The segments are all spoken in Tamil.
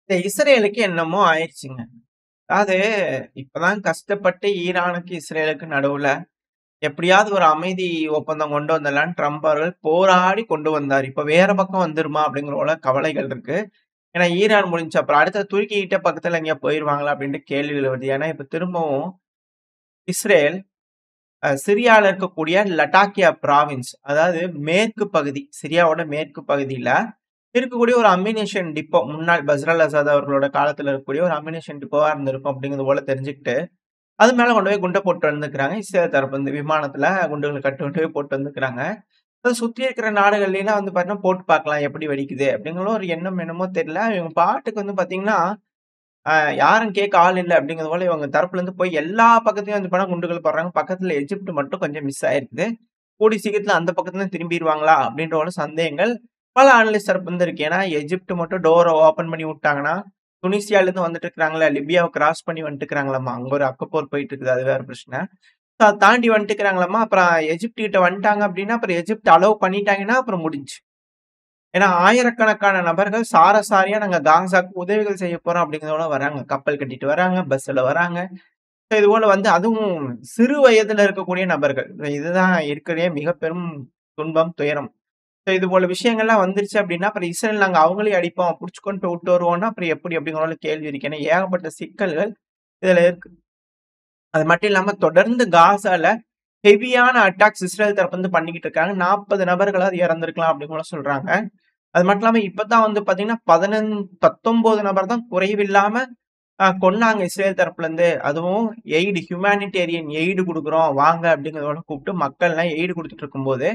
இந்த இஸ்ரேலுக்கு என்னமோ ஆயிடுச்சுங்க. அதாவது இப்பதான் கஷ்டப்பட்டு ஈரானுக்கு, இஸ்ரேலுக்கு நடுவுல எப்படியாவது ஒரு அமைதி ஒப்பந்தம் கொண்டு வந்துடலான்னு ட்ரம்ப் அவர்கள் போராடி கொண்டு வந்தாரு. இப்ப வேற பக்கம் வந்துருமா அப்படிங்கிற போல கவலைகள் இருக்கு. ஏன்னா ஈரான் முடிஞ்சுச்சு. அப்புறம் அடுத்து துருக்கி கிட்ட பக்கத்துல எங்கேயா போயிருவாங்களா அப்படின்ட்டு கேள்விகள் வருது. ஏன்னா இப்ப திரும்பவும் இஸ்ரேல் சிரியால இருக்கக்கூடிய லட்டாக்கியா ப்ராவின்ஸ் அதாவது மேற்கு பகுதி, சிரியாவோட மேற்கு பகுதியில இருக்கக்கூடிய ஒரு அம்யூனிஷன் டிப்போ முன்னாள் பஸ்ரல் அசாத் அவர்களோட காலத்துல இருக்கக்கூடிய ஒரு அம்யூனிஷன் டிப்போவா இருந்திருக்கும் அப்படிங்கிறது போல தெரிஞ்சுக்கிட்டு, அது மேல கொண்டு போய் குண்ட போட்டு வந்துருக்காங்க. இஸ்ரேல் தரப்பு வந்து விமானத்துல குண்டுகள கொண்டு போய் போட்டு வந்துருக்காங்க. அத சுத்தி இருக்கிற நாடுகள்லாம் வந்து பார்த்தீங்கன்னா, போட்டு பார்க்கலாம் எப்படி வெடிக்குது அப்படிங்கிற ஒரு எண்ணம் என்னமோ தெரியல. இவங்க பாட்டுக்கு வந்து பார்த்தீங்கன்னா, அ யாரும் கேட்க ஆள் இல்ல அப்படிங்கிறது போல இவங்க தரப்புல இருந்து போய் எல்லா பக்கத்துலயும் வந்து பார்த்தா குண்டுகள் போடுறாங்க. பக்கத்துல எஜிப்ட் மட்டும் கொஞ்சம் மிஸ் ஆயிருக்குது. கூடிய சீக்கிரத்துல அந்த பக்கத்துல திரும்பிருவாங்களா? அப்படின்ற ஒரு சந்தேகங்கள் பல அனலிஸ்ட் தரப்புல இருந்து இருக்கு. ஏன்னா, எஜிப்ட் மட்டும் டோர ஓப்பன் பண்ணி விட்டாங்கன்னா, துனிசியாலருந்து வந்துட்டு இருக்கிறாங்கல்ல, லிபியாவ கிராஸ் பண்ணி வந்துட்டுருக்காங்களாமா. அங்க ஒரு அக்கப்போர் போயிட்டு இருக்குது. அது வேற பிரச்சனை. அத தாண்டி வந்துட்டுருக்காங்களாமா. அப்புறம் எஜிப்ட் கிட்ட வந்துட்டாங்க அப்படின்னா, அப்புறம் எஜிப்ட் அலோவ் பண்ணிட்டாங்கன்னா, அப்புறம் முடிஞ்சுச்சு. ஏன்னா, ஆயிரக்கணக்கான நபர்கள் சாரசாரியா நாங்க காசாக்கு உதவிகள் செய்ய போறோம் அப்படிங்கிறதோட வராங்க. கப்பல் கட்டிட்டு வராங்க, பஸ்ல வராங்க. இது போல வந்து அதுவும் சிறு வயதுல இருக்கக்கூடிய நபர்கள். இதுதான் இருக்கிறதுலயே மிக பெரும் துன்பம், துயரம். இது போல விஷயங்கள்லாம் வந்துருச்சு அப்டின்னா, அப்புறம் இஸ்ரேல் நாங்க அவங்களையும் அடிப்போம், புடிச்சு கொண்டு போய் விட்டு வருவோம்னா, அப்புறம் எப்படி அப்படிங்கிற ஒரு கேள்வி இருக்கு. ஏன்னா ஏகப்பட்ட சிக்கல்கள் இதுல இருக்கு. அது மட்டும் இல்லாம தொடர்ந்து காசால ஹெவியான அட்டாக்ஸ் இஸ்ரேல் தரப்புல இருந்து பண்ணிக்கிட்டு இருக்காங்க. 40 நபர்களாவது இறந்திருக்கலாம் அப்படின்னு கூட சொல்றாங்க. அது மட்டும் இல்லாம இப்பதான் வந்து பாத்தீங்கன்னா, 19 நபர் தான் குறைவில்லாம கொன்னாங்க இஸ்ரேல் தரப்புல இருந்து. அதுவும் ஹியூமானிட்டேரியன் எய்டு குடுக்குறோம் வாங்க அப்படிங்கிறதோட கூப்பிட்டு மக்கள்லாம் எய்டு குடுத்துட்டு இருக்கும்போது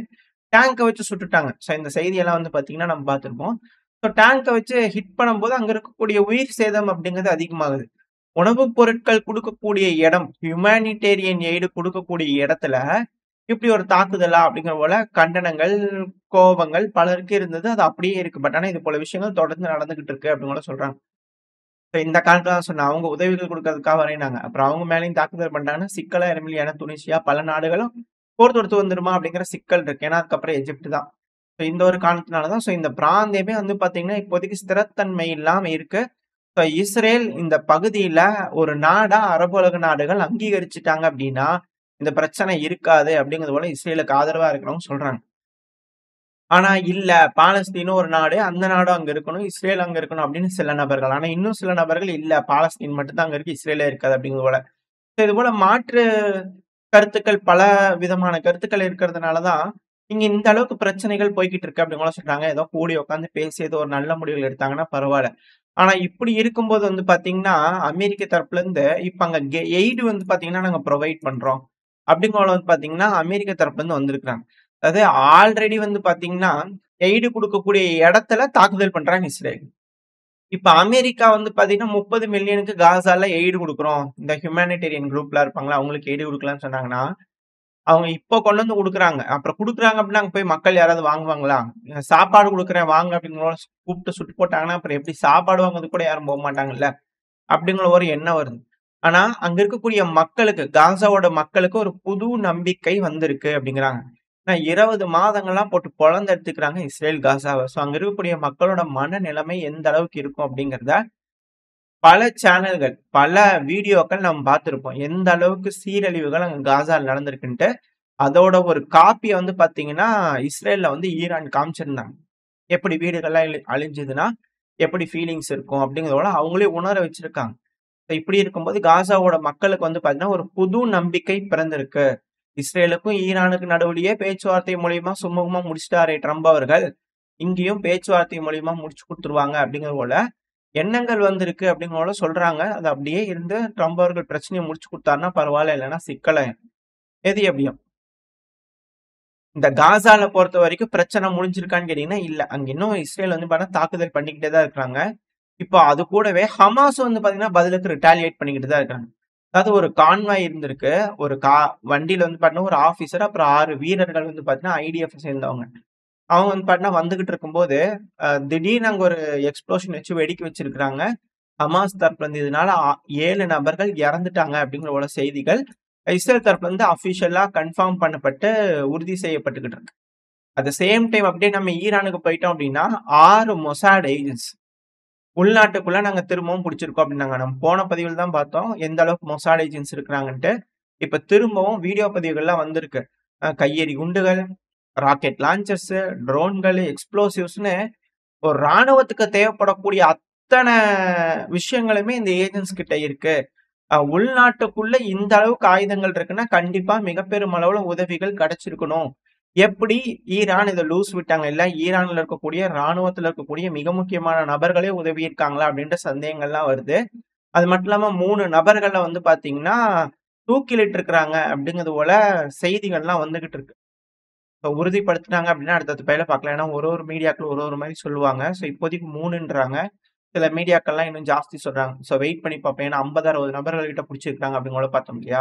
டேங்க வச்சு சுட்டுட்டாங்க. இந்த செய்தியெல்லாம் வந்து பார்த்தீங்கன்னா, நம்ம பார்த்திருப்போம். டேங்க வச்சு ஹிட் பண்ணும்போது, அங்க இருக்கக்கூடிய உயிர் சேதம் அப்படிங்கிறது அதிகமாகுது. உணவுப் பொருட்கள் குடுக்கக்கூடிய இடம், ஹியூமானிட்டேரியன் எய்டு குடுக்கக்கூடிய இடத்துல, இப்படி ஒரு தாக்குதலா அப்படிங்கிற போல கண்டனங்கள், கோபங்கள் பலருக்கு இருந்தது. அது அப்படியே இருக்கு. பட் ஆனா இது போல விஷயங்கள் தொடர்ந்து நடந்துகிட்டு இருக்கு அப்படின்னு கூட சொல்றாங்க. இந்த காலத்துல தான் சொன்னேன். அவங்க உதவிகள் குடுக்கறதுக்காக வரேன்னாங்க. அப்புறம் அவங்க மேலயும் தாக்குதல் பண்ணிட்டாங்கன்னா, சிக்கலாயிரும் இல்லையா? துனிசியா பல நாடுகளும் போர் தொடுத்து வந்துருமா? அப்படிங்கிற சிக்கல் இருக்கு. ஏன்னா, அதுக்கப்புறம் எஜிப்ட் தான். இந்த ஒரு காரணத்தினால தான் இந்த பிராந்தியமே வந்து பார்த்தீங்கன்னா, இப்போதைக்கு ஸ்திரத்தன்மை இல்லாம இருக்கு. இஸ்ரேல் இந்த பகுதியில ஒரு நாடா அரபு உலக நாடுகள் அங்கீகரிச்சுட்டாங்க அப்படின்னா, இந்த பிரச்சனை இருக்காது அப்படிங்கிறது போல இஸ்ரேலுக்கு ஆதரவா இருக்கிறவங்க சொல்றாங்க. ஆனா இல்ல, பாலஸ்தீனும் ஒரு நாடு. அந்த நாடும் அங்க இருக்கணும். இஸ்ரேல் அங்க இருக்கணும் அப்படின்னு சில நபர்கள். ஆனா இன்னும் சில நபர்கள் இல்ல பாலஸ்தீன் மட்டும் தான் அங்க இருக்கு. இஸ்ரேலே இருக்காது அப்படிங்கிறது போல. இது போல மாற்று கருத்துக்கள் பல விதமான கருத்துக்கள் இருக்கிறதுனால தான், இங்க இந்த அளவுக்கு பிரச்சனைகள் போய்க்கிட்டு இருக்கு அப்படின்னு கூட சொல்றாங்க. ஏதோ கூடி உட்கார்ந்து பேசி ஏதோ ஒரு நல்ல முடிவுகள் எடுத்தாங்கன்னா பரவால்ல. ஆனா இப்படி இருக்கும்போது வந்து பார்த்தீங்கன்னா, அமெரிக்க தரப்புல இருந்து இப்ப அங்க எய்ட் வந்து பார்த்தீங்கன்னா, நாங்க புரொவைட் பண்றோம். அப்படிங்கம்போது வந்து பார்த்தீங்கன்னா, அமெரிக்க தரப்புல இருந்து வந்திருக்காங்க. அதாவது ஆல்ரெடி வந்து பார்த்தீங்கன்னா, எய்டு குடுக்கக்கூடிய இடத்துல தாக்குதல் பண்றாங்க இஸ்ரேல். இப்ப அமெரிக்கா வந்து பார்த்தீங்கன்னா, 30 மில்லியனுக்கு காசால எய்டு குடுக்குறோம். இந்த ஹியூமானிட்டேரியன் குரூப்லாம் இருப்பாங்கல்ல, அவங்களுக்கு எய்டு குடுக்கலாம்னு சொன்னாங்கன்னா, அவங்க இப்போ கொண்டு வந்து குடுக்குறாங்க. அப்புறம் குடுக்குறாங்க அப்படின்னா, அங்க போய் மக்கள் யாராவது வாங்குவாங்களா? சாப்பாடு குடுக்குறேன் வாங்க அப்படிங்கிற கூப்பிட்டு சுட்டு போட்டாங்கன்னா, அப்புறம் எப்படி சாப்பாடு வாங்குறதுக்கு கூட யாரும் போமாட்டாங்கல்ல. அப்படிங்கிற ஒரு எண்ணம் வருது. ஆனா, அங்க இருக்கக்கூடிய மக்களுக்கு, காசாவோட மக்களுக்கு ஒரு புது நம்பிக்கை வந்திருக்கு அப்படிங்கிறாங்க. ஏன்னா 20 மாதங்கள்லாம் போட்டு பொளந்து எடுத்துக்கிறாங்க இஸ்ரேல் காசாவ. அங்க இருக்கக்கூடிய மக்களோட மனநிலைமை எந்த அளவுக்கு இருக்கும் அப்படிங்கிறத, பல சேனல்கள், பல வீடியோக்கள் நம்ம பார்த்திருப்போம். எந்த அளவுக்கு சீரழிவுகள் அங்க காசால நடந்திருக்குன்ட்டு. அதோட ஒரு காப்பிய வந்து பார்த்தீங்கன்னா, இஸ்ரேல்ல வந்து ஈரான் காமிச்சிருந்தாங்க. எப்படி வீடுகள்லாம் அழிஞ்சதுன்னா, எப்படி ஃபீலிங்ஸ் இருக்கும் அப்படிங்கிறதோட அவங்களே உணர வச்சிருக்காங்க. இப்படி இருக்கும்போது காசாவோட மக்களுக்கு வந்து பார்த்தீங்கன்னா, ஒரு புது நம்பிக்கை பிறந்திருக்கு. இஸ்ரேலுக்கும் ஈரானுக்கும் நடுவுலயே பேச்சுவார்த்தை மூலியமா சுமூகமா முடிச்சுட்டாரே ட்ரம்ப் அவர்கள், இங்கேயும் பேச்சுவார்த்தை மூலியமா முடிச்சு குடுத்துருவாங்க அப்படிங்கிற போல எண்ணங்கள் வந்திருக்கு அப்படிங்கிற போல சொல்றாங்க. அது அப்படியே இருந்து ட்ரம்ப் அவர்கள் பிரச்சனைய முடிச்சு குடுத்தாருன்னா பரவால்ல. இல்லன்னா சிக்கலாயிரும். எது எப்படியும். இந்த காசால பொறுத்தவரைக்கும் பிரச்சனை முடிஞ்சிருக்கான்னு கேட்டீங்கன்னா, இல்ல. அங்க இன்னும் இஸ்ரேல் வந்து பார்த்தா தாக்குதல் பண்ணிக்கிட்டே தான் இருக்காங்க. இப்போ அது கூடவே ஹமாஸ் வந்து பார்த்தீங்கன்னா, பதிலுக்கு ரிட்டாலியேட் பண்ணிக்கிட்டு தான் இருக்காங்க. அதாவது ஒரு கான்வாய் இருந்திருக்கு. ஒரு வண்டியில வந்து பார்த்தீங்கன்னா, ஒரு ஆபிசர் அப்புறம் 6 வீரர்கள் வந்து பார்த்தீங்கன்னா, ஐடிஎஃப் சேர்ந்தவங்க. அவங்க வந்து பார்த்தீங்கன்னா, வந்துகிட்டு இருக்கும்போது, திடீர்னு அங்க ஒரு எக்ஸ்ப்ளோஷன் வச்சு வெடிக்க வச்சிருக்காங்க. ஹமாஸ் தரப்புல இருந்து இதனால 7 நபர்கள் இறந்துட்டாங்க அப்படிங்கிற போல செய்திகள் இஸ்ரேல் தரப்புல இருந்து அபிஷியலா கன்ஃபார்ம் பண்ணப்பட்டு உறுதி செய்யப்பட்டுகிட்டு இருக்கு. அட் த சேம் டைம் அப்படியே நம்ம ஈரானுக்கு போயிட்டோம் அப்படின்னா, 6 மொசாட் ஏஜென்ட்ஸ் உள்நாட்டுக்குள்ள நாங்க திரும்பவும் புடிச்சிருக்கோம் அப்டின்னாங்க. நம்ம போன பதிவுல தான் பார்த்தோம், எந்த அளவுக்கு மொசாட் ஏஜென்ட்ஸ் இருக்கிறாங்கன்ட்டு. இப்ப திரும்பவும் வீடியோ பதிவுகள்லாம் வந்திருக்கு. கையெறி குண்டுகள், ராக்கெட் லான்ச்சர்ஸ், ட்ரோன்கள், எக்ஸ்ப்ளோசிவ்ஸ்ன்னு ஒரு ராணுவத்துக்கு தேவைப்படக்கூடிய அத்தன விஷயங்களுமே இந்த ஏஜென்ட்ஸ் கிட்ட இருக்கு. உள்நாட்டுக்குள்ள இந்த அளவுக்கு ஆயுதங்கள் இருக்குன்னா, கண்டிப்பா மிகப்பெரும் அளவுல உதவிகள் கிடைச்சிருக்கணும். எப்படி ஈரான் இத லூஸ் விட்டாங்க இல்ல, ஈரான்ல இருக்கக்கூடிய ராணுவத்துல இருக்கக்கூடிய மிக முக்கியமான நபர்களே உதவி இருக்காங்களா அப்படின்ற சந்தேகங்கள்லாம் வருது. அது மட்டும் இல்லாம 3 நபர்கள வந்து பாத்தீங்கன்னா, தூக்கிலிட்டு இருக்கிறாங்க அப்படிங்கிறது போல செய்திகள்லாம் வந்துகிட்டு இருக்கு. இப்ப உறுதிப்படுத்துனாங்க அப்படின்னா அடுத்தடுத்த பேர்ல பார்க்கலாம். ஏன்னா ஒரு மீடியாக்கள் ஒரு மாரி சொல்லுவாங்க. ஸோ இப்போதைக்கு 3ன்றாங்க. சில மீடியாக்கள்லாம் இன்னும் ஜாஸ்தி சொல்றாங்க. ஸோ வெயிட் பண்ணி பார்ப்போம். ஏன்னா 50, 60 நபர்கள் கிட்ட புடிச்சிருக்காங்க அப்படிங்கறத பார்த்தோம் இல்லையா?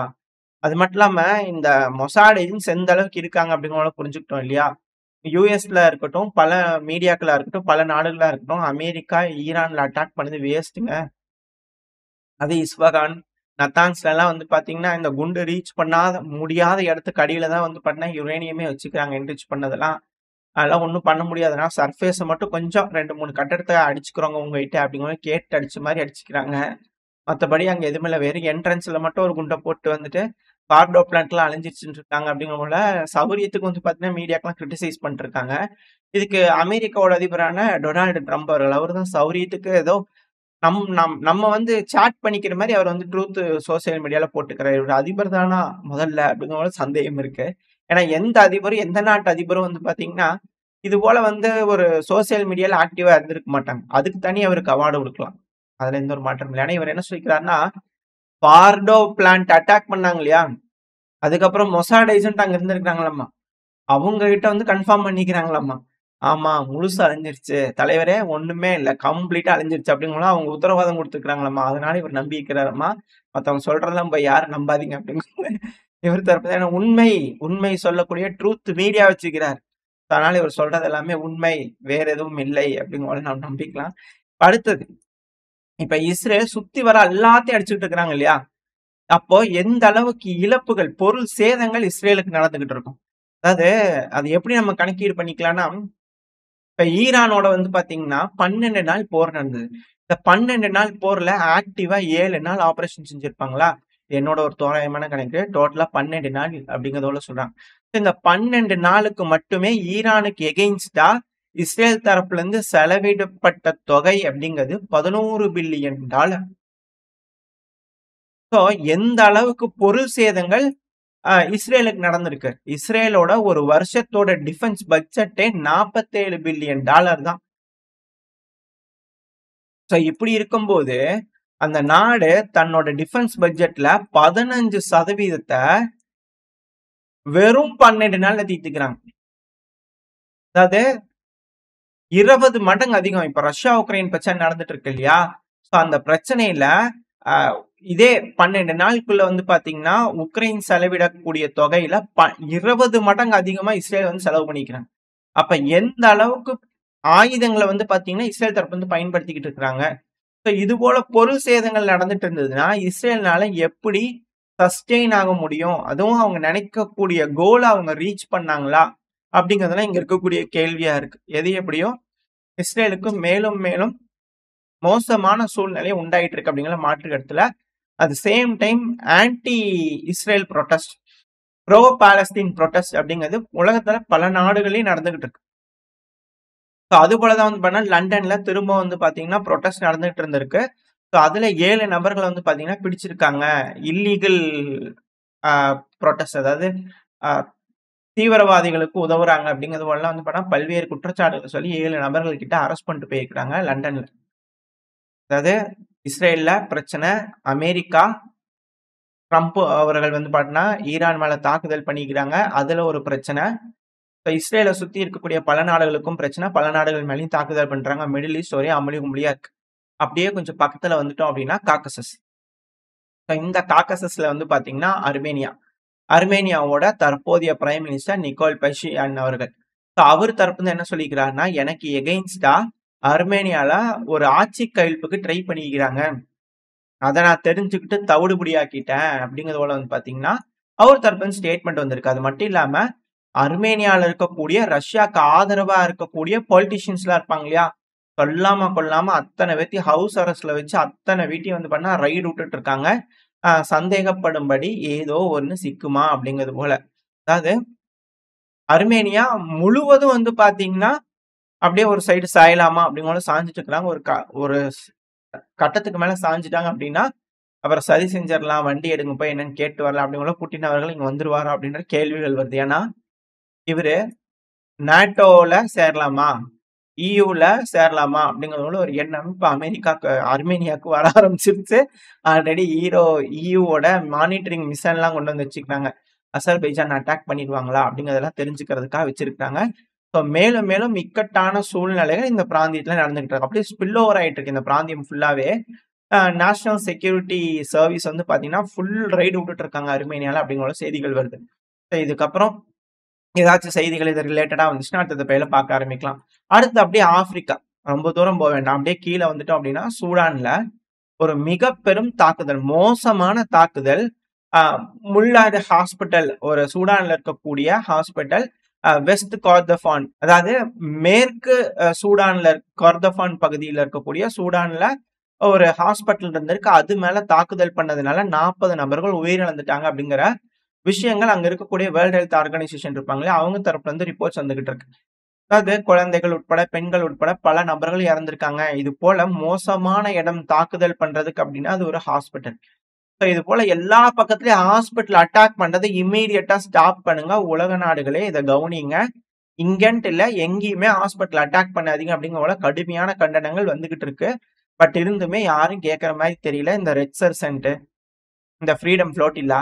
அது மட்டும் இல்லாம இந்த மொசாட் ஏஜென்ட்ஸ் எந்த அளவுக்கு இருக்காங்க அப்படிங்கறத புரிஞ்சுக்கிட்டோம் இல்லையா? யுஎஸ்ல இருக்கட்டும், பல மீடியாக்களா இருக்கட்டும், பல நாடுகளா இருக்கட்டும், அமெரிக்கா ஈரான்ல அட்டாக் பண்ணது வேஸ்ட்டுங்க. அது இஸ்ஃபகான், நத்தான்ஸ்லலாம் வந்து பார்த்தீங்கன்னா, இந்த குண்டு ரீச் முடியாத இடத்துக்கு அடியில தான் வந்து பார்த்தீங்கன்னா, யுரேனியமே வச்சுக்கிறாங்க என்ரிச் பண்ணதெல்லாம். அதெல்லாம் ஒண்ணும் பண்ண முடியாதுன்னா, சர்ஃபேஸ மட்டும் கொஞ்சம் 2, 3 கட்டடத்த அடிச்சுக்கிறோங்க உங்ககிட்ட அப்படிங்கிற மாரி கேட்டு அடிச்ச மாரி அடிச்சுக்கிறாங்க. மத்தபடி அங்க எதுவுமே இல்ல. வெறும் என்ட்ரன்ஸ்ல மட்டும் ஒரு குண்ட போட்டு வந்துட்டு, கார்கோ பிளான்ட்லாம் அழிஞ்சிருச்சுன்னு இருக்காங்க அப்படிங்கிறபோல, சௌரியத்துக்கு வந்து பார்த்தீங்கன்னா, மீடியாக்கெல்லாம் கிரிட்டிசைஸ் பண்ணிட்டுருக்காங்க. இதுக்கு அமெரிக்காவோட அதிபரான டொனால்டு ட்ரம்ப் அவர்கள், அவரு தான் சௌரியத்துக்கு ஏதோ நம்ம வந்து சாட் பண்ணிக்கிற மாரி அவர் வந்து ட்ரூத் சோசியல் மீடியால போட்டுக்கிறாரு. இவரு அதிபர் தானா முதல்ல அப்படிங்கிற போல சந்தேகம் இருக்கு. ஏன்னா எந்த அதிபரும், எந்த நாட்டு அதிபரும் வந்து பார்த்தீங்கன்னா, இது போல வந்து ஒரு சோசியல் மீடியால ஆக்டிவா இருந்திருக்க மாட்டாங்க. அதுக்கு தனி அவருக்கு அவார்டு குடுக்கலாம். அதுல எந்த ஒரு மாற்றமும் இல்ல. ஆனா இவர் என்ன சொல்லிக்கிறாருன்னா, பார்டோ பிளான்ட் அட்டாக் பண்ணாங்க இல்லையா? அதுக்கப்புறம் மொசாட் ஏஜென்ட் அங்க இருந்திருக்காங்களாமா. அவங்க கிட்ட வந்து கன்ஃபார்ம் பண்ணிக்கிறாங்களாமா. ஆமா, முழுசா அழிஞ்சிருச்சு. தலைவரே ஒண்ணுமே இல்ல. கம்ப்ளீட்டா அழிஞ்சிருச்சு அப்படிங்கலாம் அவங்க உத்தரவாதம் குடுத்துருக்காங்களாமா. அதனால இவர் நம்பி இருக்கிறாராமா. மத்தவங்க சொல்றதெல்லாம் போய் யாரும் நம்பாதீங்க அப்படின்னு. இவர் தரப்புல ஏன்னா உண்மை சொல்லக்கூடிய ட்ரூத் மீடியா வச்சுக்கிறார். அதனால இவர் சொல்றது எல்லாமே உண்மை. வேற எதுவும் இல்லை அப்படிங்கிற நாம் நம்பிக்கலாம். அடுத்தது, இப்ப இஸ்ரேல் சுத்தி வர எல்லாத்தையும் அடிச்சுட்டு இருக்கிறாங்க இல்லையா? அப்போ எந்த அளவுக்கு இழப்புகள், பொருள் சேதங்கள் இஸ்ரேலுக்கு நடந்துகிட்டு இருக்கும். அதாவது அது எப்படி நம்ம கணக்கீடு பண்ணிக்கலாம்னா, இப்ப ஈரானோட வந்து பாத்தீங்கன்னா 12 நாள் போர் நடந்தது. இந்த 12 நாள் போர்ல ஆக்டிவா 7 நாள் ஆப்பரேஷன் செஞ்சிருப்பாங்களா? என்னோட ஒரு தோராயமான கணக்கு. டோட்டலா 12 நாள் அப்படிங்கிறதோட சொல்றாங்க. இந்த 12 நாளுக்கு மட்டுமே ஈரானுக்கு எகெயின்ஸ்டா இஸ்ரேல் தரப்புல இருந்து செலவிடப்பட்ட தொகை அப்படிங்கிறது $11 பில்லியன். ஸோ எந்த அளவுக்கு பொருள் சேதங்கள் இஸ்ரேலுக்கு நடந்திருக்கு. இஸ்ரேலோட ஒரு வருஷத்தோட டிஃபென்ஸ் பட்ஜெட்டே $47 பில்லியன் தான். ஸோ இப்படி இருக்கும்போது, அந்த நாடு தன்னோட டிஃபென்ஸ் பட்ஜெட்ல 15% வெறும் 12 நாள்ல தீர்த்துக்கிறாங்க. அதாவது 20 மடங்கு அதிகம். இப்ப ரஷ்யா, உக்ரைன் பிரச்சனை நடந்துட்டு இருக்கு இல்லையா? ஸோ அந்த பிரச்சனையில அ இதே 12 நாளுக்குள்ள வந்து பாத்தீங்கன்னா, உக்ரைன் செலவிடக்கூடிய தொகையில 20 மடங்கு அதிகமா இஸ்ரேல் வந்து செலவு பண்ணிக்கிறாங்க. அப்ப எந்த அளவுக்கு ஆயுதங்கள வந்து பாத்தீங்கன்னா, இஸ்ரேல் தரப்பு வந்து பயன்படுத்திக்கிட்டு இருக்கிறாங்க. ஸோ இது போல பொருள் சேதங்கள் நடந்துட்டு இருந்ததுன்னா, இஸ்ரேல்னால எப்படி சஸ்டெயின் ஆக முடியும்? அதுவும் அவங்க நினைக்கக்கூடிய கோல அவங்க ரீச் பண்ணாங்களா? அப்படிங்கிறதெல்லாம் இங்க இருக்கக்கூடிய கேள்வியா இருக்கு. எது எப்படியோ இஸ்ரேலுக்கு மேலும் மேலும் மோசமான சூழ்நிலை உண்டாயிட்டு இருக்கு அப்படிங்கிற மாற்று கருத்துல. At the same time anti Israel protest, bro Palestine protest அப்படிங்கிறது உலகத்துல பல நாடுகளையும் நடந்துகிட்டு இருக்கு. ஸோ அது போலதான் வந்து பண்ணா லண்டன்ல திரும்ப வந்து பாத்தீங்கன்னா புரொட்டஸ்ட் நடந்துகிட்டு இருந்திருக்கு. ஸோ அதுல 7 நபர்கள் வந்து பாத்தீங்கன்னா பிடிச்சிருக்காங்க. இல்லீகல் புரொட்டஸ்ட், அதாவது தீவிரவாதிகளுக்கு உதவுறாங்க அப்படிங்கிறது போல வந்து பண்ணா பல்வேறு குற்றச்சாட்டுகள் சொல்லி 7 நபர்கள் கிட்ட அரெஸ்ட் பண்ணிட்டு போயிருக்கிறாங்க லண்டன்ல. அதாவது இஸ்ரேல்ல பிரச்சனை, அமெரிக்கா, ட்ரம்ப் அவர்கள் வந்து பாத்தீங்கன்னா ஈரான் மேல தாக்குதல் பண்ணிக்கிறாங்க. அதுல ஒரு பிரச்சனை. இஸ்ரேலை சுத்தி இருக்கக்கூடிய பல நாடுகளுக்கும் பிரச்சனை. பல நாடுகள் மேலயும் தாக்குதல் பண்றாங்க. மிடில் ஈஸ்ட் ஒரே அமளி கும்பலியா இருக்கு. அப்படியே கொஞ்சம் பக்கத்துல வந்துட்டோம் அப்படின்னா காக்கசஸ். இந்த காக்கசஸ்ல வந்து பாத்தீங்கன்னா அர்மேனியாவோட தற்போதைய பிரைம் மினிஸ்டர் நிக்கோல் பஷியான் அவர்கள். அவர் தரப்புல என்ன சொல்லிக்கிறாருன்னா, எனக்கு எகெயின்ஸ்டா அர்மேனியால ஒரு ஆட்சி கவிழ்ப்புக்கு ட்ரை பண்ணிக்கிறாங்க. அதை நான் தெரிஞ்சுக்கிட்டு தவிடுபடியாக்கிட்டேன் அப்படிங்கிறது போல வந்து பாத்தீங்கன்னா அவர் தரப்புல ஸ்டேட்மெண்ட் வந்திருக்கு. அது மட்டும் இல்லாம அர்மேனியால இருக்கக்கூடிய ரஷ்யாக்கு ஆதரவா இருக்கக்கூடிய பொலிட்டிஷியன்ஸ் எல்லாம் இருப்பாங்க இல்லையா? சொல்லாம கொள்ளாம அத்தனை பேத்தையும் ஹவுஸ் அரெஸ்ட்ல வச்சு அத்தனை வீட்டையும் வந்து பண்ணா ரைடு விட்டுட்டு இருக்காங்க. சந்தேகப்படும்படி ஏதோ ஒண்ணு சிக்குமா அப்படிங்கிறது போல. அதாவது அர்மேனியா முழுவதும் வந்து பார்த்தீங்கன்னா, அப்படியே ஒரு சைடு சாயலாமா அப்படிங்கிற சாஞ்சுட்டு இருக்கிறாங்க. ஒரு கட்டத்துக்கு மேல சாஞ்சுட்டாங்க அப்படின்னா, அப்புறம் சரி செஞ்சிடலாம். வண்டி எடுங்க போய் என்னன்னு கேட்டு வரலாம் அப்படிங்கிற புட்டின் அவர்கள் இங்க வந்துருவாரா அப்படின்ற கேள்விகள் வருது. ஏன்னா, இவரு நாட்டோல சேரலாமா? EUல சேரலாமா? அப்படிங்கிறதுல ஒரு எண்ணம் இப்ப அர்மேனியாவுக்கு வர ஆரம்பிச்சிருச்சு. ஆல்ரெடி EUவோட மானிட்டரிங் மிஷன்லாம் கொண்டு வந்து வச்சுக்கிறாங்க. அசர்பைஜான் அட்டாக் பண்ணிடுவாங்களா? அப்படிங்கிறதெல்லாம் தெரிஞ்சுக்கிறதுக்காக வச்சிருக்காங்க. ஸோ மேலும் மேலும் இக்கட்டான சூழ்நிலைகள் இந்த பிராந்தியத்துல நடந்துகிட்டு இருக்கு. அப்படியே ஸ்பில் ஓவர் ஆயிட்டு இருக்கு இந்த பிராந்தியம் ஃபுல்லாவே. நேஷனல் செக்யூரிட்டி சர்வீஸ் வந்து பாத்தீங்கன்னா, ஃபுல் ரைடு விட்டுட்டு இருக்காங்க அர்மேனியால அப்படிங்கிற செய்திகள் வருது. இதுக்கப்புறம் ஏதாச்சும் செய்திகள் இது ரிலேட்டடா வந்துச்சுன்னா அடுத்த பேர்ல பார்க்க ஆரம்பிக்கலாம். அடுத்து அப்படியே ஆப்பிரிக்கா. ரொம்ப தூரம் போக வேண்டாம். அப்படியே கீழே வந்துட்டோம் அப்படின்னா, சூடான்ல ஒரு மிக பெரும் தாக்குதல், மோசமான தாக்குதல். முல்லாது ஹாஸ்பிட்டல், ஒரு சூடான்ல இருக்கக்கூடிய ஹாஸ்பிட்டல், வெஸ்ட் கார்தஃபான், அதாவது மேற்கு சூடான்ல கார்தஃபான் பகுதியில் இருக்கக்கூடிய சூடான்ல ஒரு ஹாஸ்பிட்டல் இருந்திருக்கு. அது மேல தாக்குதல் பண்ணதுனால 40 நபர்கள் உயிரிழந்துட்டாங்க அப்படிங்கிற விஷயங்கள் அங்க இருக்கக்கூடிய வேர்ல்ட் ஹெல்த் ஆர்கனைசேஷன் இருப்பாங்களே, அவங்க தரப்புல இருந்து ரிப்போர்ட்ஸ் வந்துகிட்டு இருக்கு. அதாவது குழந்தைகள் உட்பட, பெண்கள் உட்பட பல நபர்கள் இறந்திருக்காங்க. இது போல மோசமான இடம் தாக்குதல் பண்றதுக்கு அப்படின்னா அது ஒரு ஹாஸ்பிட்டல். இது போல எல்லா பக்கத்துலயும் ஹாஸ்பிட்டல் அட்டாக் பண்றது இம்மீடியட்டா ஸ்டாப் பண்ணுங்க. உலக நாடுகளே இதை கவனிங்க. இங்கன்ட்டு இல்ல, எங்கேயுமே ஹாஸ்பிட்டல் அட்டாக் பண்ணாதீங்க அப்படிங்கிற போல கடுமையான கண்டனங்கள் வந்துகிட்டு இருக்கு. பட் இருந்துமே யாரும் கேட்கற மாதிரி தெரியல. இந்த ரெட் சர்சன்ட், இந்த ஃப்ரீடம் ஃப்ளோட்டில்லா,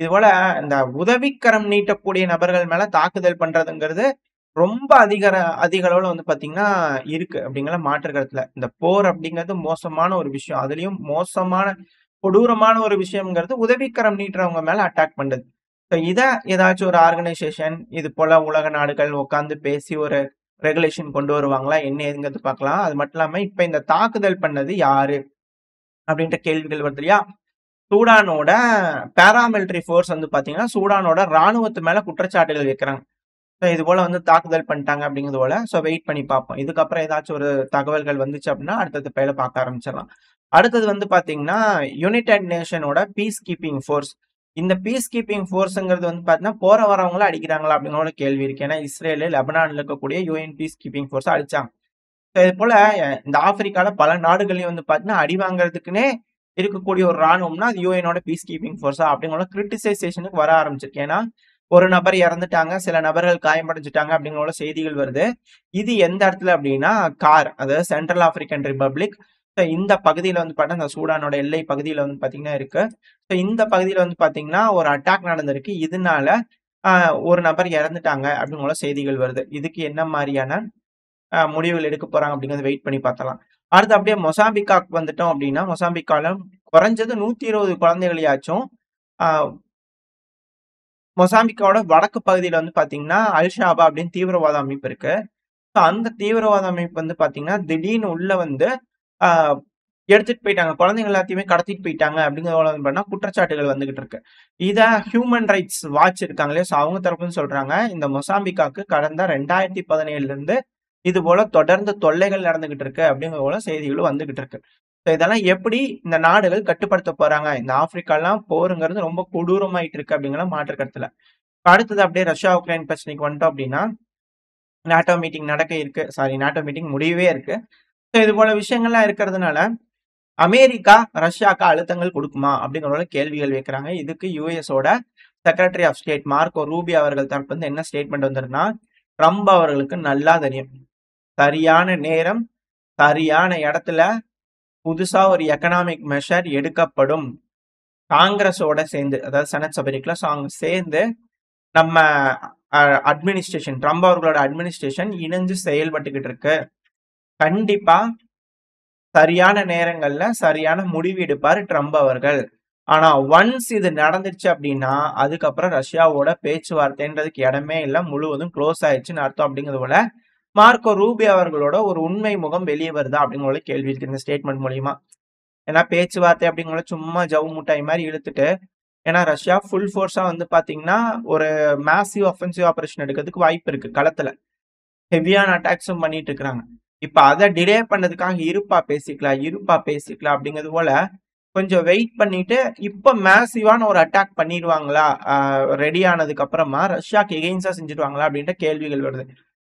இது போல இந்த உதவிக்கரம் நீட்டக்கூடிய நபர்கள் மேல தாக்குதல் பண்றதுங்கிறது ரொம்ப அதிக அளவுல வந்து பாத்தீங்கன்னா இருக்கு அப்படிங்கிற மாற்று கருத்துல. இந்த போர் அப்படிங்கிறது மோசமான ஒரு விஷயம். அதுலயும் மோசமான கொடூரமான ஒரு விஷயம்ங்கிறது உதவிக்கரம் நீட்டுறவங்க மேல அட்டாக் பண்றது. இத ஏதாச்சும் ஒரு ஆர்கனைசேஷன் இது போல உலக நாடுகள் உட்கார்ந்து பேசி ஒரு ரெகுலேஷன் கொண்டு வருவாங்களா, என்ன ஏதுங்கிறது பார்க்கலாம். அது மட்டும் இல்லாம இப்ப இந்த தாக்குதல் பண்ணது யாரு அப்படின்ற கேள்விகள் வருது இல்லையா? சூடானோட பாராமிலிட்டரி ஃபோர்ஸ் வந்து பாத்தீங்கன்னா சூடானோட ராணுவத்து மேல குற்றச்சாட்டுகள் வைக்கிறாங்க. இது போல வந்து தாக்குதல் பண்ணிட்டாங்க அப்படிங்கிறது போல. வெயிட் பண்ணி பார்ப்போம். இதுக்கப்புறம் ஏதாச்சும் ஒரு தகவல்கள் வந்துச்சு அப்படின்னா அடுத்தது பேர்ல பார்க்க ஆரம்பிச்சிடலாம். அடுத்தது வந்து பாத்தீங்கன்னா யுனைடெட் நேஷனோட பீஸ் கீப்பிங் ஃபோர்ஸ். இந்த பீஸ் கீப்பிங் ஃபோர்ஸ்ங்கிறது வந்து பாத்தீங்கன்னா போற வரவங்கள அடிக்கிறாங்களா அப்படிங்கிற கேள்வி இருக்கு. ஏன்னா இஸ்ரேல், லெபனான்ல இருக்கக்கூடிய யுஎன் பீஸ் கீப்பிங் ஃபோர்ஸ் அடிச்சாங்க. இது போல இந்த ஆப்பிரிக்கால பல நாடுகளையும் வந்து பாத்தீங்கன்னா அடி வாங்குறதுக்குன்னே இருக்கக்கூடிய ஒரு ராணுவம்னா அது யுஎனோட பீஸ் கீப்பிங் ஃபோர்ஸா அப்படிங்கிற கிரிட்டிசைசேஷனுக்கு வர ஆரம்பிச்சிருக்கு. ஏன்னா ஒரு நபர் இறந்துட்டாங்க, சில நபர்கள் காயமடைஞ்சிட்டாங்க அப்படிங்கிற செய்திகள் வருது. இது எந்த இடத்துல அப்படின்னா அதாவது சென்ட்ரல் ஆப்பிரிக்கன் ரிப்பப்ளிக். இந்த பகுதியில வந்து பாத்தீங்கன்னா இந்த சூடானோட எல்லை பகுதியில வந்து பாத்தீங்கன்னா இருக்கு. இந்த பகுதியில வந்து பாத்தீங்கன்னா ஒரு அட்டாக் நடந்திருக்கு. இதனால ஒரு நபர் இறந்துட்டாங்க அப்படிங்கிற செய்திகள் வருது. இதுக்கு என்ன மாதிரியான முடிவுகள் எடுக்க போறாங்க அப்படிங்கறத வெயிட் பண்ணி பார்த்தலாம். அடுத்து அப்படியே மொசாம்பிக்காக்கு வந்துட்டோம் அப்படின்னா, மொசாம்பிக்கால குறைஞ்சது 120 குழந்தைகளையாச்சும் மொசாம்பிக்காவோட வடக்கு பகுதியில வந்து பாத்தீங்கன்னா அல்-ஷாபா அப்படின்னு தீவிரவாத அமைப்பு இருக்கு. அந்த தீவிரவாத அமைப்பு வந்து பாத்தீங்கன்னா திடீர்னு உள்ள வந்து எடுத்துட்டு போயிட்டாங்க. குழந்தைங்க எல்லாத்தையுமே கடத்திட்டு போயிட்டாங்க அப்படிங்கிற குற்றச்சாட்டுகள் வந்துகிட்டு இருக்கு. இத ஹியூமன் ரைட்ஸ் வாட்ச் இருக்காங்களே, அவங்க தரப்புன்னு சொல்றாங்க. இந்த மொசாம்பிக்காக்கு கடந்த 2017ல இருந்து இது போல தொடர்ந்து தொல்லைகள் நடந்துகிட்டு இருக்கு அப்படிங்கிற போல செய்திகளும் வந்துகிட்டு இருக்கு. இதெல்லாம் எப்படி இந்த நாடுகள் கட்டுப்படுத்த போறாங்க? இந்த ஆப்பிரிக்காலாம் போருங்கிறது ரொம்ப கொடூரமாயிட்டு இருக்கு அப்படிங்கிற மாற்று கருத்துல. அடுத்தது அப்படியே ரஷ்யா உக்ரைன் பிரச்சனைக்கு வந்துட்டோம் அப்படின்னா, நாட்டோ மீட்டிங் நடக்க இருக்கு. நாட்டோ மீட்டிங் முடியவே இருக்கு. இது போல விஷயங்கள்லாம் இருக்கிறதுனால அமெரிக்கா ரஷ்யாக்கு அழுத்தங்கள் கொடுக்குமா அப்படிங்கிற கேள்விகள் வைக்கிறாங்க. இதுக்கு யுஎஸோட secretary of state Marco Rubio அவர்கள் தரப்பு வந்து என்ன ஸ்டேட்மெண்ட் வந்திருக்குன்னா, ட்ரம்ப் அவர்களுக்கு நல்லா தெரியும், சரியான நேரம், சரியான இடத்துல புதுசா ஒரு எக்கனாமிக் மெஷர் எடுக்கப்படும். காங்கிரஸோட சேர்ந்து, அதாவது செனட் சபைக்குள்ள சேர்ந்து நம்ம அட்மினிஸ்ட்ரேஷன், ட்ரம்ப் அவர்களோட அட்மினிஸ்ட்ரேஷன் இணைஞ்சு செயல்பட்டுக்கிட்டு இருக்கு. கண்டிப்பா சரியான நேரங்கள்ல சரியான முடிவு எடுப்பாரு ட்ரம்ப் அவர்கள். ஆனா ஒன்ஸ் இது நடந்துருச்சு அப்படின்னா அதுக்கப்புறம் ரஷ்யாவோட பேச்சுவார்த்தைன்றதுக்கு இடமே இல்லை, முழுவதும் க்ளோஸ் ஆயிடுச்சுன்னு அர்த்தம் அப்படிங்கிறது போல மார்க்கோ ரூபியோ அவர்களோட ஒரு உண்மை முகம் வெளியே வருதா அப்படிங்கிற கேள்வி இருக்கு இந்த ஸ்டேட்மெண்ட் மூலியமா. ஏன்னா பேச்சுவார்த்தை அப்படிங்கிற சும்மா ஜவு முட்டாய் மாதிரி இழுத்துட்டு, ஏன்னா ரஷ்யா ஃபுல் ஃபோர்ஸா வந்து பாத்தீங்கன்னா ஒரு மேசிவ் அஃபென்சிவ் ஆபரேஷன் எடுக்கிறதுக்கு வாய்ப்பு இருக்கு. களத்துல ஹெவியான அட்டாக்ஸும் பண்ணிட்டு இருக்காங்க. இப்ப அத டிலே பண்ணதுக்காக இருப்பா பேசிக்கலாம் அப்படிங்கிறது போல கொஞ்சம் வெயிட் பண்ணிட்டு, இப்ப மேசிவான ஒரு அட்டாக் பண்ணிருவாங்களா? ரெடி ஆனதுக்கு அப்புறமா ரஷ்யாக்கு எகெயின்ஸ்டா செஞ்சுருவாங்களா? அப்படின்ற கேள்விகள் வருது.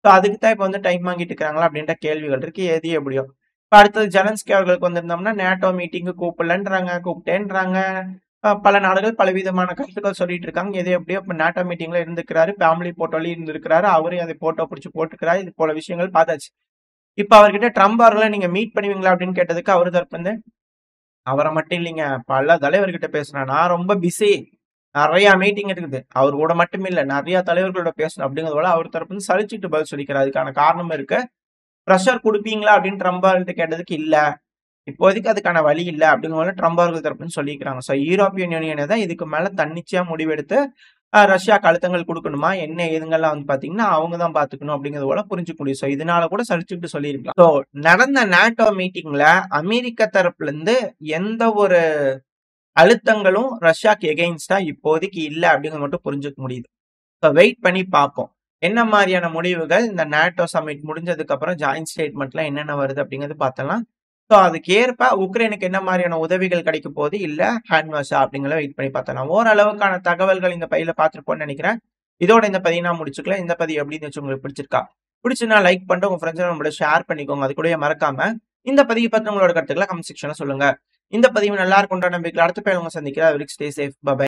ஸோ அதுக்கு தான் இப்ப வந்து டைம் வாங்கிட்டு இருக்காங்களா? அப்படின்ற கேள்விகள் இருக்கு. எது எப்படியோ. இப்ப அடுத்தது ஜெலன்ஸ்கி அவர்களுக்கு வந்திருந்தோம்னா, நேட்டோ மீட்டிங்கு கூப்பிடலன்றாங்க, கூப்பிட்டேன்றாங்க. பல நாடுகள் பலவிதமான கருத்துக்கள் சொல்லிட்டு இருக்காங்க. எது எப்படியோ இப்ப நேட்டோ மீட்டிங்ல இருந்துக்கிறாரு. ஃபேமிலி போட்டோலயும் இருந்திருக்கிறாரு. அவரும் அதை போட்டோ புடிச்சு போட்டுக்கிறாரு. இது போல விஷயங்கள் பார்த்தாச்சு. இப்ப அவர்கிட்ட ட்ரம்ப் அவர்கள நீங்க மீட் பண்ணுவீங்களா? அப்படின்னு கேட்டதுக்கு அவரு தரப்புல இருந்து, அவர மட்டும் இல்லைங்க. பல தலைவர்கிட்ட பேசுனேன். நான் ரொம்ப பிஸி. நெறைய மீட்டிங் இருக்குது. அவர் கூட மட்டும் இல்ல. நெறைய தலைவர்களோட பேசணும் அப்படிங்கிறது போல அவர் தரப்புல இருந்து சலிச்சுட்டு பதில் சொல்லிக்கிறார். அதுக்கான காரணமும் இருக்கு. பிரஷர் குடுப்பீங்களா? அப்படின்னு ட்ரம்ப் அவர்கள்ட்ட கேட்டதுக்கு, இல்ல. இப்போதைக்கு அதுக்கான வழி இல்ல. அப்படிங்கிற போல ட்ரம்ப் அவர்கள் தரப்புலருந்து சொல்லியிருக்கிறாங்க. ஸோ யூரோப்பியன் யூனியனே தான் இதுக்கு மேல தன்னிச்சையா முடிவெடுத்து, ரஷ்யாக்கு அழுத்தங்கள் குடுக்கணுமா? என்ன ஏதுங்கெல்லாம் வந்து பார்த்தீங்கன்னா, அவங்க தான் பார்த்துக்கணும் அப்படிங்கிறது போல புரிஞ்சுக்க முடியும். ஸோ இதனால கூட சலிச்சுக்கிட்டு சொல்லியிருக்கலாம். ஸோ நடந்த நேட்டோ மீட்டிங்ல அமெரிக்க தரப்புல இருந்து எந்த ஒரு அழுத்தங்களும் ரஷ்யாக்கு எகெயின்ஸ்டா இப்போதைக்கு இல்ல அப்படிங்கிறது மட்டும் புரிஞ்சுக்க முடியுது. ஸோ வெயிட் பண்ணி பார்ப்போம். என்ன மாரியான முடிவுகள் இந்த நேட்டோ சம்மிட் முடிஞ்சதுக்கு அப்புறம் ஜாயிண்ட் ஸ்டேட்மெண்ட்ல என்னென்ன வருது அப்படிங்கிறது பார்த்தலாம். ஸோ அதுக்கு ஏற்ப உக்ரைனுக்கு என்ன மாரியான உதவிகள் கிடைக்க போகுது, இல்ல ஹேண்ட்வாஷா அப்படிங்கிறத வெயிட் பண்ணி பார்த்தலாம். ஓரளவுக்கான தகவல்கள் இந்த பதிவுல பார்த்திருப்போம்னு நெனைக்கிறேன். இதோட இந்த பதிவ நான் முடிச்சுக்கலாம். இந்த பதிவு எப்படி இருந்துச்சு உங்களுக்கு பிடிச்சிருக்கா? பிடிச்சுதுன்னா லைக் பண்ணிட்டு உங்க ஃப்ரெண்ட்ஸ் நம்மளோட ஷேர் பண்ணிக்கோங்க. அது கூடவே மறக்காம இந்த பதிவு பத்தி உங்களோட கருத்துக்கள கமெண்ட் செக்ஷன்ல சொல்லுங்க. இந்த பதிவு நல்லா இருக்கும்ன்ற நம்பிக்கையில அடுத்த பதிவுல உங்கள சந்திக்கிறேன். அது வரைக்கும் ஸ்டே சேஃப். By by.